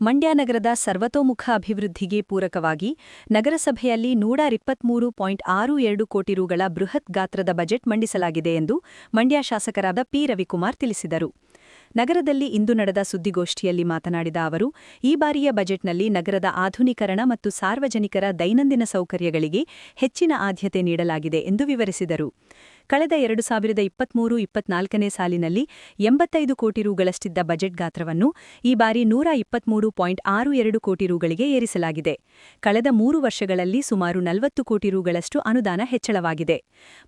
ಮಂಡ್ಯ ನಗರದ ಸರ್ವತೋಮುಖ ಅಭಿವೃದ್ಧಿಗೆ ಪೂರಕವಾಗಿ ನಗರಸಭೆಯಲ್ಲಿ 123.62 ಕೋಟಿ ರುಗಳ ಬೃಹತ್ ಗಾತ್ರದ ಬಜೆಟ್ ಮಂಡಿಸಲಾಗಿದೆ ಎಂದು ಮಂಡ್ಯ ಶಾಸಕರಾದ ಪಿ ರವಿಕುಮಾರ್ ತಿಳಿಸಿದರು. ನಗರದಲ್ಲಿ ಇಂದು ನಡೆದ ಸುದ್ದಿಗೋಷ್ಠಿಯಲ್ಲಿ ಮಾತನಾಡಿದ ಅವರು, ಈ ಬಾರಿಯ ಬಜೆಟ್ನಲ್ಲಿ ನಗರದ ಆಧುನೀಕರಣ ಮತ್ತು ಸಾರ್ವಜನಿಕರ ದೈನಂದಿನ ಸೌಕರ್ಯಗಳಿಗೆ ಹೆಚ್ಚಿನ ಆದ್ಯತೆ ನೀಡಲಾಗಿದೆ ಎಂದು ವಿವರಿಸಿದರು. ಕಳೆದ 2023-24ನೇ ಸಾಲಿನಲ್ಲಿ 85 ಕೋಟಿ ರುಗಳಷ್ಟಿದ್ದ ಬಜೆಟ್ ಗಾತ್ರವನ್ನು ಈ ಬಾರಿ 123.62 ಕೋಟಿ ರುಗಳಿಗೆ ಏರಿಸಲಾಗಿದೆ. ಕಳೆದ 3 ವರ್ಷಗಳಲ್ಲಿ ಸುಮಾರು 40 ಕೋಟಿ ರುಗಳಷ್ಟು ಅನುದಾನ ಹೆಚ್ಚಳವಾಗಿದೆ.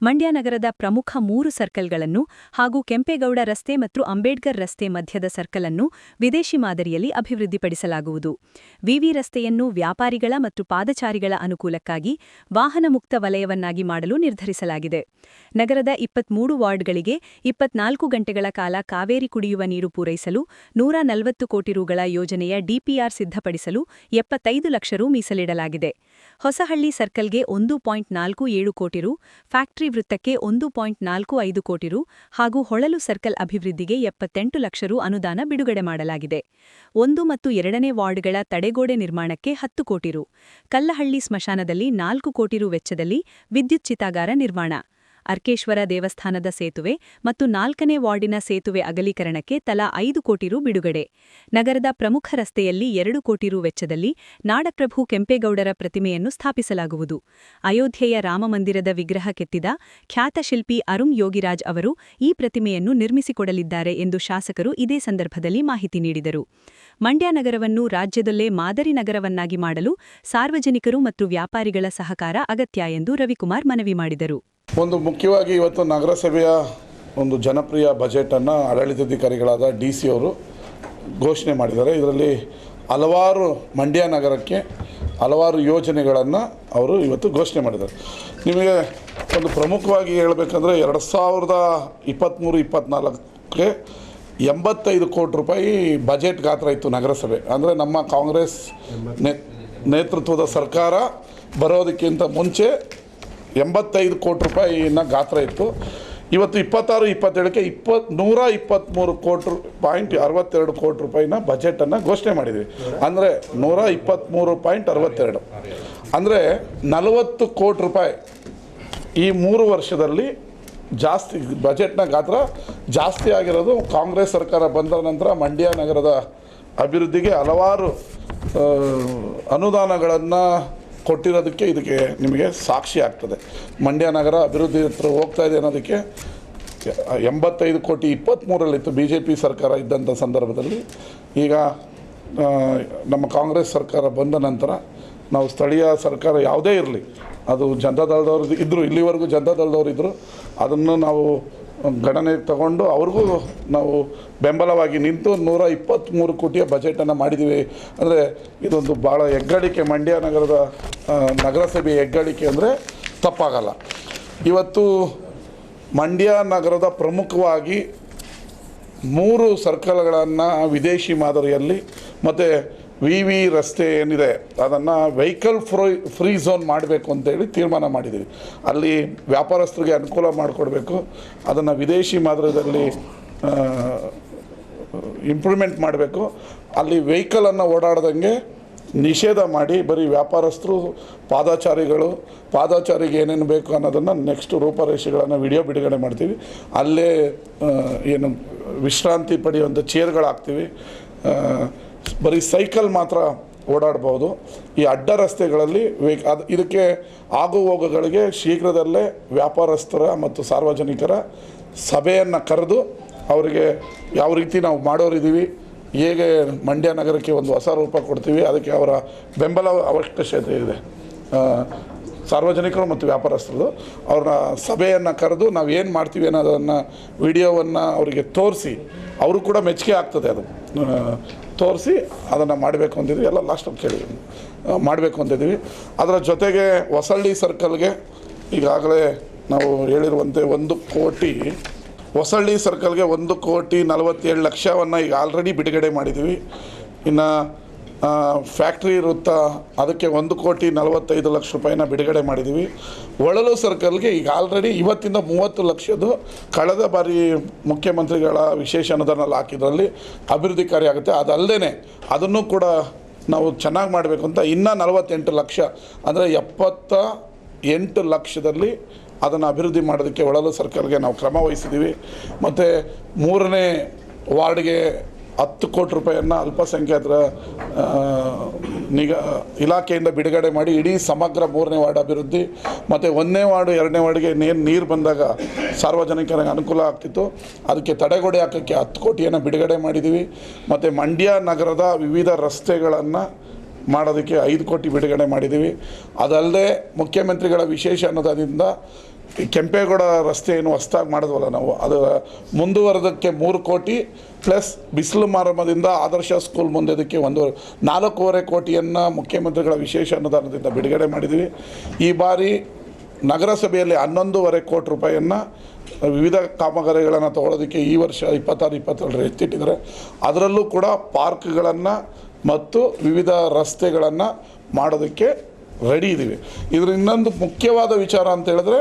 ಮಂಡ್ಯ ನಗರದ ಪ್ರಮುಖ 3 ಸರ್ಕಲ್ಗಳನ್ನು ಹಾಗೂ ಕೆಂಪೇಗೌಡ ರಸ್ತೆ ಮತ್ತು ಅಂಬೇಡ್ಕರ್ ರಸ್ತೆ ಮಧ್ಯದ ಸರ್ಕಲ್ ಅನ್ನು ವಿದೇಶಿ ಮಾದರಿಯಲ್ಲಿ ಅಭಿವೃದ್ಧಿಪಡಿಸಲಾಗುವುದು. ವಿವಿ ರಸ್ತೆಯನ್ನು ವ್ಯಾಪಾರಿಗಳ ಮತ್ತು ಪಾದಚಾರಿಗಳ ಅನುಕೂಲಕ್ಕಾಗಿ ವಾಹನ ಮುಕ್ತ ವಲಯವನ್ನಾಗಿ ಮಾಡಲು ನಿರ್ಧರಿಸಲಾಗಿದೆ. ನಗರದ 23 ವಾರ್ಡ್ಗಳಿಗೆ 24 ಗಂಟೆಗಳ ಕಾಲ ಕಾವೇರಿ ಕುಡಿಯುವ ನೀರು ಪೂರೈಸಲು 140 ಕೋಟಿ ರುಗಳ ಯೋಜನೆಯ ಡಿಪಿಆರ್ ಸಿದ್ಧಪಡಿಸಲು 75 ಲಕ್ಷ ರು ಮೀಸಲಿಡಲಾಗಿದೆ. ಹೊಸಹಳ್ಳಿ ಸರ್ಕಲ್ಗೆ 1.47 ಕೋಟಿ ರು, ಫ್ಯಾಕ್ಟರಿ ವೃತ್ತಕ್ಕೆ 1.45 ಕೋಟಿ ರು ಹಾಗೂ ಹೊಳಲು ಸರ್ಕಲ್ ಅಭಿವೃದ್ಧಿಗೆ 78 ಲಕ್ಷ ರು ಅನುದಾನ ಬಿಡುಗಡೆ ಮಾಡಲಾಗಿದೆ. 1 ಮತ್ತು 2ನೇ ವಾರ್ಡ್ಗಳ ತಡೆಗೋಡೆ ನಿರ್ಮಾಣಕ್ಕೆ 10 ಕೋಟಿ ರು, ಕಲ್ಲಹಳ್ಳಿ ಸ್ಮಶಾನದಲ್ಲಿ 4 ಕೋಟಿ ರು ವೆಚ್ಚದಲ್ಲಿ ವಿದ್ಯುತ್ ಚಿತಾಗಾರ ನಿರ್ಮಾಣ, ಅರ್ಕೇಶ್ವರ ದೇವಸ್ಥಾನದ ಸೇತುವೆ ಮತ್ತು 4ನೇ ವಾರ್ಡಿನ ಸೇತುವೆ ಅಗಲೀಕರಣಕ್ಕೆ ತಲಾ 5 ಕೋಟಿ ರು ಬಿಡುಗಡೆ. ನಗರದ ಪ್ರಮುಖ ರಸ್ತೆಯಲ್ಲಿ 2 ಕೋಟಿ ರು ವೆಚ್ಚದಲ್ಲಿ ನಾಡಪ್ರಭು ಕೆಂಪೇಗೌಡರ ಪ್ರತಿಮೆಯನ್ನು ಸ್ಥಾಪಿಸಲಾಗುವುದು. ಅಯೋಧ್ಯೆಯ ರಾಮಮಂದಿರದ ವಿಗ್ರಹ ಕೆತ್ತಿದ ಖ್ಯಾತ ಶಿಲ್ಪಿ ಅರುಣ್ ಯೋಗಿರಾಜ್ ಅವರು ಈ ಪ್ರತಿಮೆಯನ್ನು ನಿರ್ಮಿಸಿಕೊಡಲಿದ್ದಾರೆ ಎಂದು ಶಾಸಕರು ಇದೇ ಸಂದರ್ಭದಲ್ಲಿ ಮಾಹಿತಿ ನೀಡಿದರು. ಮಂಡ್ಯ ನಗರವನ್ನು ರಾಜ್ಯದಲ್ಲೇ ಮಾದರಿ ನಗರವನ್ನಾಗಿ ಮಾಡಲು ಸಾರ್ವಜನಿಕರು ಮತ್ತು ವ್ಯಾಪಾರಿಗಳ ಸಹಕಾರ ಅಗತ್ಯ ಎಂದು ರವಿಕುಮಾರ್ ಮನವಿ ಮಾಡಿದರು. ಒಂದು ಮುಖ್ಯವಾಗಿ ಇವತ್ತು ನಗರಸಭೆಯ ಒಂದು ಜನಪ್ರಿಯ ಬಜೆಟನ್ನು ಆಡಳಿತಾಧಿಕಾರಿಗಳಾದ DC ಅವರು ಘೋಷಣೆ ಮಾಡಿದ್ದಾರೆ. ಇದರಲ್ಲಿ ಹಲವಾರು ಮಂಡ್ಯ ನಗರಕ್ಕೆ ಹಲವಾರು ಯೋಜನೆಗಳನ್ನು ಅವರು ಇವತ್ತು ಘೋಷಣೆ ಮಾಡಿದ್ದಾರೆ. ನಿಮಗೆ ಒಂದು ಪ್ರಮುಖವಾಗಿ ಹೇಳಬೇಕಂದ್ರೆ 2023-24ಕ್ಕೆ 85 ಕೋಟಿ ರೂಪಾಯಿ ಬಜೆಟ್ ಗಾತ್ರ ಇತ್ತು ನಗರಸಭೆ. ಅಂದರೆ ನಮ್ಮ ಕಾಂಗ್ರೆಸ್ ನೇತೃತ್ವದ ಸರ್ಕಾರ ಬರೋದಕ್ಕಿಂತ ಮುಂಚೆ 85 ಕೋಟಿ ರೂಪಾಯಿನ ಗಾತ್ರ ಇತ್ತು. ಇವತ್ತು 26-27ಕ್ಕೆ 123.62 ಕೋಟಿ ರೂಪಾಯಿನ ಬಜೆಟನ್ನು ಘೋಷಣೆ ಮಾಡಿದ್ವಿ. ಅಂದರೆ 123.62 ಅಂದರೆ 40 ಕೋಟಿ ರೂಪಾಯಿ ಈ 3 ವರ್ಷದಲ್ಲಿ ಜಾಸ್ತಿ ಬಜೆಟ್ನ ಗಾತ್ರ ಜಾಸ್ತಿ ಆಗಿರೋದು ಕಾಂಗ್ರೆಸ್ ಸರ್ಕಾರ ಬಂದ ನಂತರ. ಮಂಡ್ಯ ನಗರದ ಅಭಿವೃದ್ಧಿಗೆ ಹಲವಾರು ಅನುದಾನಗಳನ್ನು ಕೊಟ್ಟಿರೋದಕ್ಕೆ ಇದಕ್ಕೆ ನಿಮಗೆ ಸಾಕ್ಷಿ ಆಗ್ತದೆ. ಮಂಡ್ಯ ನಗರ ಅಭಿವೃದ್ಧಿ ಹತ್ರ ಹೋಗ್ತಾ ಇದೆ ಅನ್ನೋದಕ್ಕೆ 85 ಕೋಟಿ 23ರಲ್ಲಿತ್ತು BJP ಸರ್ಕಾರ ಇದ್ದಂಥ ಸಂದರ್ಭದಲ್ಲಿ. ಈಗ ನಮ್ಮ ಕಾಂಗ್ರೆಸ್ ಸರ್ಕಾರ ಬಂದ ನಂತರ ನಾವು ಸ್ಥಳೀಯ ಸರ್ಕಾರ ಯಾವುದೇ ಇರಲಿ, ಅದು ಜನತಾದಳದವ್ರು ಇದ್ದರು, ಇಲ್ಲಿವರೆಗೂ ಜನತಾದಳದವ್ರು ಇದ್ದರು, ಅದನ್ನು ನಾವು ಗಣನೆಗೆ ತಗೊಂಡು ಅವ್ರಿಗೂ ನಾವು ಬೆಂಬಲವಾಗಿ ನಿಂತು 123 ಕೋಟಿಯ ಬಜೆಟನ್ನು ಮಾಡಿದ್ದೀವಿ. ಅಂದರೆ ಇದೊಂದು ಭಾಳ ಹೆಗ್ಗಳಿಕೆ, ಮಂಡ್ಯ ನಗರದ ನಗರಸಭೆ ಹೆಗ್ಗಳಿಕೆ ಅಂದರೆ ತಪ್ಪಾಗಲ್ಲ. ಇವತ್ತು ಮಂಡ್ಯ ನಗರದ ಪ್ರಮುಖವಾಗಿ 3 ಸರ್ಕಲ್ಗಳನ್ನು ವಿದೇಶಿ ಮಾದರಿಯಲ್ಲಿ ಮತ್ತು ವಿವಿ ರಸ್ತೆ ಏನಿದೆ ಅದನ್ನು ವೆಹಿಕಲ್ ಫ್ರೀ ಝೋನ್ ಮಾಡಬೇಕು ಅಂತೇಳಿ ತೀರ್ಮಾನ ಮಾಡಿದ್ದೀವಿ. ಅಲ್ಲಿ ವ್ಯಾಪಾರಸ್ಥರಿಗೆ ಅನುಕೂಲ ಮಾಡಿಕೊಡ್ಬೇಕು, ಅದನ್ನು ವಿದೇಶಿ ಮಾದರಿಯಲ್ಲಿ ಇಂಪ್ರೂವ್ಮೆಂಟ್ ಮಾಡಬೇಕು. ಅಲ್ಲಿ ವೆಹಿಕಲನ್ನು ಓಡಾಡ್ದಂಗೆ ನಿಷೇಧ ಮಾಡಿ ಬರೀ ವ್ಯಾಪಾರಸ್ಥರು ಪಾದಚಾರಿಗೆ ಏನೇನು ಬೇಕು ಅನ್ನೋದನ್ನು ನೆಕ್ಸ್ಟ್ ರೂಪರೇಷೆಗಳನ್ನು ವಿಡಿಯೋ ಬಿಡುಗಡೆ ಮಾಡ್ತೀವಿ. ಅಲ್ಲೇ ಏನು ವಿಶ್ರಾಂತಿ ಪಡೆಯುವಂಥ ಚೇರ್ಗಳು ಹಾಕ್ತೀವಿ. ಬರೀ ಸೈಕಲ್ ಮಾತ್ರ ಓಡಾಡ್ಬೋದು. ಈ ಅಡ್ಡ ರಸ್ತೆಗಳಲ್ಲಿ ಇದಕ್ಕೆ ಆಗು ಹೋಗುಗಳಿಗೆ ಶೀಘ್ರದಲ್ಲೇ ವ್ಯಾಪಾರಸ್ಥರ ಮತ್ತು ಸಾರ್ವಜನಿಕರ ಸಭೆಯನ್ನು ಕರೆದು ಅವರಿಗೆ ಯಾವ ರೀತಿ ನಾವು ಮಾಡೋರಿದ್ದೀವಿ, ಹೇಗೆ ಮಂಡ್ಯ ನಗರಕ್ಕೆ ಒಂದು ಹೊಸ ರೂಪ ಕೊಡ್ತೀವಿ, ಅದಕ್ಕೆ ಅವರ ಬೆಂಬಲ ಅವಶ್ಯಕತೆ ಇದೆ. ಸಾರ್ವಜನಿಕರು ಮತ್ತು ವ್ಯಾಪಾರಸ್ಥರು ಅವ್ರನ್ನ ಸಭೆಯನ್ನು ಕರೆದು ನಾವು ಏನು ಮಾಡ್ತೀವಿ ಅನ್ನೋದನ್ನು ವಿಡಿಯೋವನ್ನು ಅವರಿಗೆ ತೋರಿಸಿ, ಅವರು ಕೂಡ ಮೆಚ್ಚುಗೆ ಆಗ್ತದೆ, ಅದು ತೋರಿಸಿ ಅದನ್ನು ಮಾಡಬೇಕು ಅಂತಿದ್ವಿ. ಎಲ್ಲ ಲಾಸ್ಟಲ್ಲಿ ಕೇಳಿದ್ವಿ, ಮಾಡಬೇಕು ಅಂತಿದ್ವಿ. ಅದರ ಜೊತೆಗೆ ಹೊಸಳ್ಳಿ ಸರ್ಕಲ್ಗೆ ಈಗಾಗಲೇ ನಾವು ಹೇಳಿರುವಂತೆ 1 ಕೋಟಿ, ಹೊಸಳ್ಳಿ ಸರ್ಕಲ್ಗೆ 1,47,00,000 ಈಗ ಆಲ್ರೆಡಿ ಬಿಡುಗಡೆ ಮಾಡಿದ್ದೀವಿ. ಇನ್ನು ಫ್ಯಾಕ್ಟ್ರಿ ವೃತ್ತ ಅದಕ್ಕೆ 1,45,00,000 ರೂಪಾಯಿನ ಬಿಡುಗಡೆ ಮಾಡಿದ್ದೀವಿ. ಒಳಲು ಸರ್ಕಲ್ಗೆ ಈಗ ಆಲ್ರೆಡಿ ಇವತ್ತಿಂದ 30 ಲಕ್ಷದ್ದು ಕಳೆದ ಬಾರಿ ಮುಖ್ಯಮಂತ್ರಿಗಳ ವಿಶೇಷ ಅನುದಾನ ಹಾಕಿದ್ರಲ್ಲಿ ಅಭಿವೃದ್ಧಿ ಕಾರ್ಯ ಆಗುತ್ತೆ. ಅದಲ್ಲದೆ ಅದನ್ನು ಕೂಡ ನಾವು ಚೆನ್ನಾಗಿ ಮಾಡಬೇಕು ಅಂತ ಇನ್ನೂ 48 ಲಕ್ಷ ಅಂದರೆ 78 ಲಕ್ಷದಲ್ಲಿ ಅದನ್ನು ಅಭಿವೃದ್ಧಿ ಮಾಡೋದಕ್ಕೆ ಒಳಲು ಸರ್ಕಲ್ಗೆ ನಾವು ಕ್ರಮ ವಹಿಸಿದ್ದೀವಿ. ಮತ್ತು 3ನೇ ವಾರ್ಡ್ಗೆ 10 ಕೋಟಿ ರೂಪಾಯಿಯನ್ನು ಅಲ್ಪಸಂಖ್ಯಾತರ ಇಲಾಖೆಯಿಂದ ಬಿಡುಗಡೆ ಮಾಡಿ ಇಡೀ ಸಮಗ್ರ 3ನೇ ವಾರ್ಡ್ ಅಭಿವೃದ್ಧಿ ಮತ್ತು 1ನೇ ವಾರ್ಡು 2ನೇ ವಾರ್ಡ್ಗೆ ನೀರು ಬಂದಾಗ ಸಾರ್ವಜನಿಕರಿಗೆ ಅನುಕೂಲ ಆಗ್ತಿತ್ತು. ಅದಕ್ಕೆ ತಡೆಗೋಡೆ ಹಾಕೋಕ್ಕೆ 10 ಕೋಟಿಯನ್ನು ಬಿಡುಗಡೆ ಮಾಡಿದ್ದೀವಿ. ಮತ್ತು ಮಂಡ್ಯ ನಗರದ ವಿವಿಧ ರಸ್ತೆಗಳನ್ನು ಮಾಡೋದಕ್ಕೆ 5 ಕೋಟಿ ಬಿಡುಗಡೆ ಮಾಡಿದ್ದೀವಿ. ಅದಲ್ಲದೆ ಮುಖ್ಯಮಂತ್ರಿಗಳ ವಿಶೇಷ ಅನುದಾನದಿಂದ ಕೆಂಪೇಗೌಡ ರಸ್ತೆ ಏನು ಹೊಸ್ದಾಗಿ ಮಾಡಿದ್ವಲ್ಲ ನಾವು, ಅದು ಮುಂದುವರೆದಕ್ಕೆ 3 ಕೋಟಿ ಪ್ಲಸ್ ಬಿಸಿಲು ಮಾರಮ್ಮದಿಂದ ಆದರ್ಶ ಸ್ಕೂಲ್ ಮುಂದೆದಕ್ಕೆ 4.25 ಕೋಟಿಯನ್ನು ಮುಖ್ಯಮಂತ್ರಿಗಳ ವಿಶೇಷ ಅನುದಾನದಿಂದ ಬಿಡುಗಡೆ ಮಾಡಿದ್ದೀವಿ. ಈ ಬಾರಿ ನಗರಸಭೆಯಲ್ಲಿ 11.5 ಕೋಟಿ ರೂಪಾಯಿಯನ್ನು ವಿವಿಧ ಕಾಮಗಾರಿಗಳನ್ನು ತಗೊಳ್ಳೋದಕ್ಕೆ ಈ ವರ್ಷ 26-27 ಎತ್ತಿಟ್ಟಿದ್ದಾರೆ. ಅದರಲ್ಲೂ ಕೂಡ ಪಾರ್ಕ್ಗಳನ್ನು ಮತ್ತು ವಿವಿಧ ರಸ್ತೆಗಳನ್ನು ಮಾಡೋದಕ್ಕೆ ರೆಡಿ ಇದ್ದೀವಿ. ಇದರ ಇನ್ನೊಂದು ಮುಖ್ಯವಾದ ವಿಚಾರ ಅಂತ ಹೇಳಿದ್ರೆ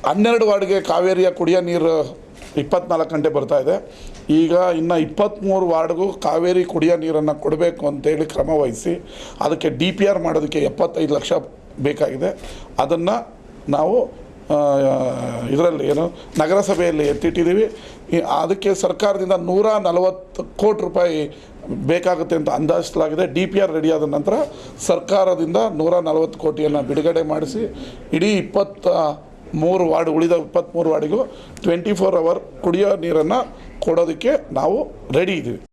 12 ವಾರ್ಡ್ಗೆ ಕಾವೇರಿಯ ಕುಡಿಯೋ ನೀರು 24 ಗಂಟೆ ಬರ್ತಾಯಿದೆ. ಈಗ ಇನ್ನು 23 ವಾರ್ಡ್ಗೂ ಕಾವೇರಿ ಕುಡಿಯೋ ನೀರನ್ನು ಕೊಡಬೇಕು ಅಂತೇಳಿ ಕ್ರಮ ವಹಿಸಿ ಅದಕ್ಕೆ DPR ಮಾಡೋದಕ್ಕೆ 75 ಲಕ್ಷ ಬೇಕಾಗಿದೆ. ಅದನ್ನು ನಾವು ಇದರಲ್ಲಿ ನಗರಸಭೆಯಲ್ಲಿ ಎತ್ತಿಟ್ಟಿದ್ದೀವಿ. ಅದಕ್ಕೆ ಸರ್ಕಾರದಿಂದ 140 ಕೋಟಿ ರೂಪಾಯಿ ಬೇಕಾಗುತ್ತೆ ಅಂತ ಅಂದಾಜಿಸಲಾಗಿದೆ. DPR ರೆಡಿಯಾದ ನಂತರ ಸರ್ಕಾರದಿಂದ 140 ಕೋಟಿಯನ್ನು ಬಿಡುಗಡೆ ಮಾಡಿಸಿ ಇಡೀ 23 ವಾರ್ಡ್ ಉಳಿದ 23 ವಾರ್ಡಿಗೂ 24 ಅವರ್ ಕುಡಿಯೋ ನೀರನ್ನು ಕೊಡೋದಕ್ಕೆ ನಾವು ರೆಡಿ ಇದ್ದೀವಿ.